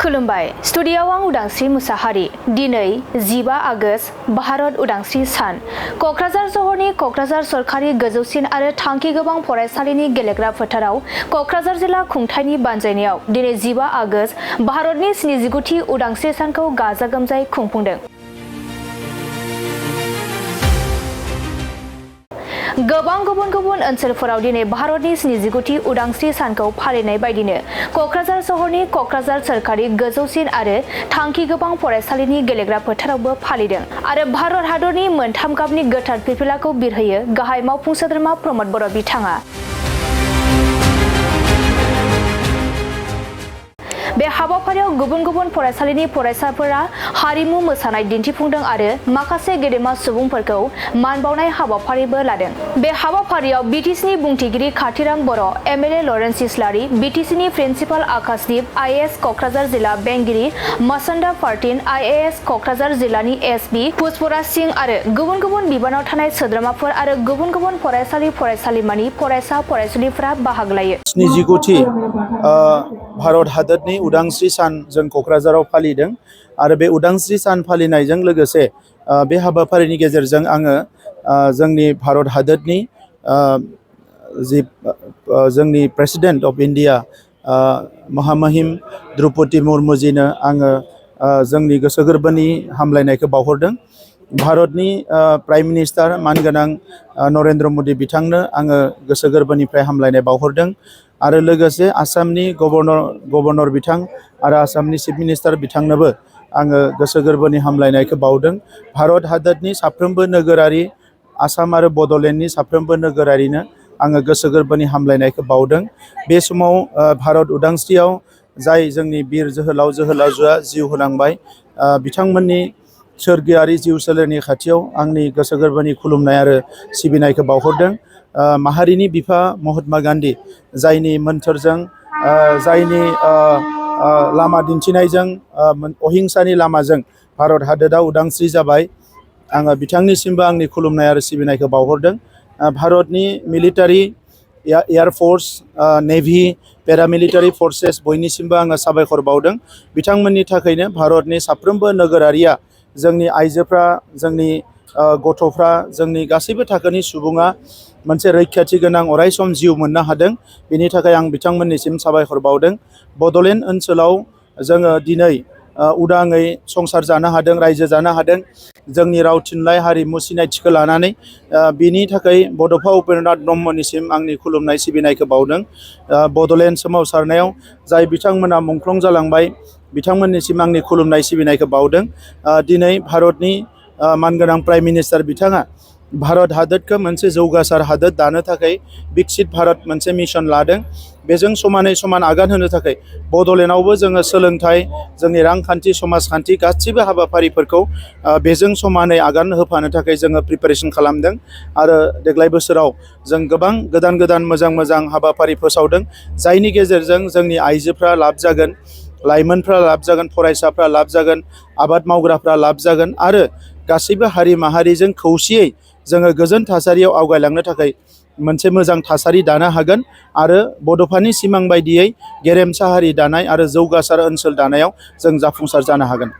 खुलुमबाय स्टुडिय'आव आं उदांस्रि मुसाहारि दिनै 15 आगस्ट भारत उदांस्रि सान क'क्राझार सहरनि क'क्राझार सरकारि गोजौसिन आरो थांखि गोबां फरायसालिनि गेलेग्रा फोथाराव क'क्राझार जिल्ला खुंथायनि बानजायनायाव दिनै 15 आगस्ट भारतनि 79थि उदांस्रि सानखौ गाजा गोमजायै खुंफुंदों। गोबां गुबुन गुबुन ओनसोलफोराव दिनै भारतनि 79थि उदांस्रि सानखौ फालिनाय बायदिनो क'क्राझार सहरनि क'क्राझार सोरखारि गोजौसिन आरो थांखि गोबां फरायसालिनि गेलेग्रा फोथारावबो फालिदों आरो भारत हादरनि मोनथाम गाबनि गोथार फिरफिलाखौ बिरहोयो गाहाय मावफुं सोद्रोमा प्रमद बर' बिथाङा। बे हाबाफारियाव गुबुन गुबुन फरायसालिनि फरायसाफोरा हारिमु मोसानाय दिन्थिफुंदों आरो माखासे गेदेमा सुबुंफोरखौ मान बावनाय हाबाफारिबो लादों। बे हाबाफारियाव बिटिसिनि बुंथिगिरि काथिराम बर', एमएलए लरेन्स इस्लारि, बिटिसिनि प्रिन्सिपाल आकाशदीप, आइएएस क'क्राझार जिल्ला बेंगिरि मसन्दा पार्टिन, आइएएस क'क्राझार जिल्लानि एसपि पुष्पराज सिंह आरो गुबुन गुबुन बिबानाव थानाय सोद्रोमाफोर आरो गुबुन गुबुन फरायसालि फरायसालिमानि फरायसा फरायसुलिफोरा बाहागो लायो। 79थि भारत हादरनि उदांस्रि सान जों क'क्राझाराव फालिदों आरो बे उदांस्रि सान फालिनायजों लोगोसे बे हाबाफारिनि गेजेरजों आङो जोंनि भारत हादरनि जोंनि प्रेसिडेन्ट अफ इन्डिया महामहिम द्रौपदी मुर्मुजिनो आङो जोंनि गोसो गोरबोनि हामलायनायखौ बावहरदों। भारतनि प्राइम मिनिस्टार मानगोनां नरेन्द्र मदि बिथांनो आङो गोसो गोरबोनिफ्राय हामलायनाय बावहरदों आरो लोगोसे आसामनि गभर्नर बिथां आरो आसामनि चिफ मिनिस्टार बिथांनोबो आङो गोसो गोरबोनि हामलायनायखौ बावदों। भारत हादरनि साफ्रोमबो नोगोरारि आसाम आरो बड'लेण्डनि साफ्रोमबो नोगोरारिनो आङो गोसो गोरबोनि हामलायनायखौ बावदों। बे समाव भारत उदांस्रियाव जाय जोंनि बिर जोहोलाव जोहोलावजोआ जिउ होलांबाय बिथांमोननि सोरगोआरि जिउ सोलेरनि खाथियाव आंनि गोसो गोरबोनि खुलुमनाय आरो सिबिनायखौ बावहरदों। माहारिनि बिफा महात्मा गान्धी जायनि मोन्थोरजों जायनि लामा दिन्थिनायजों अहिंसानि लामाजों भारत हादरा उदांस्रि जाबाय आङो बिथांनिसिमबो आंनि खुलुमनाय आरो सिबिनायखौ बावहरदों। भारतनि मिलिटारि एयारफोर्स नेभि पेरामिलिटारि फर्सेस बयनिसिमबो आङो साबायखर बावदों। बिथांमोननि थाखायनो भारतनि साफ्रोमबो नोगोरारिया जोंनि आइजोफ्रा जोंनि गथ'फ्रा जोंनि गासैबो थाखोनि सुबुङा मोनसे रैखाथि गोनां अरायसम जिउ मोननो हादों। बेनि थाखाय आं बिथांमोननिसिम साबायखर बावदों। बड'लेण्ड ओनसोलाव जोङो दिनै उदाङै संसार जानो हादों, रायजो जानो हादों जोंनि राव थुनलाइ हारिमु सिनायथिखौ लानानै। बिनि थाखाय बड'फा उपेन्द्रनाथ ब्रह्मनिसिम आंनि खुलुमनाय सिबिनायखौ बावदों। बड'लेण्ड सोमावसारनायाव जाय बिथांमोना मुंख्लं जालांबाय बिथांमोननिसिम आंनि खुलुमनाय सिबिनायखौ बावदों। दिनै भारतनि मानगोनां प्राइम मिनिस्टार बिथाङा भारत हादरखौ मोनसे जौगासार हादर दानो थाखाय बिकसित भारत मोनसे मिशन लादों। बेजों समानै समान आगान होनो थाखाय बड'लेण्डआवबो जोङो सोलोंथाइ जोंनि रांखान्थि समाजखान्थि गासिबो हाबाफारिफोरखौ बेजों समानै आगान होफानो थाखाय जोङो प्रिपारेसन खालामदों आरो देग्लाय बोसोराव जों गोबां गोदान गोदान मोजां मोजां हाबाफारि फोसावदों जायनि गेजेरजों जोंनि आइजोफ्रा लाब जागोन, लाइमोनफ्रा लाब जागोन, फरायसाफ्रा लाब जागोन, आबाद मावग्राफ्रा लाब जागोन आरो गासैबो हारि माहारिजों खौसेयै जोङो गोजोन थासारियाव आवगायलांनो थाखाय मोनसे मोजां थासारि दानो हागोन आरो बड'फानि सिमां बायदियै गेरेमसा हारि दानाय आरो जौगासार ओनसोल दानायाव जों जाफुंसार जानो हागोन।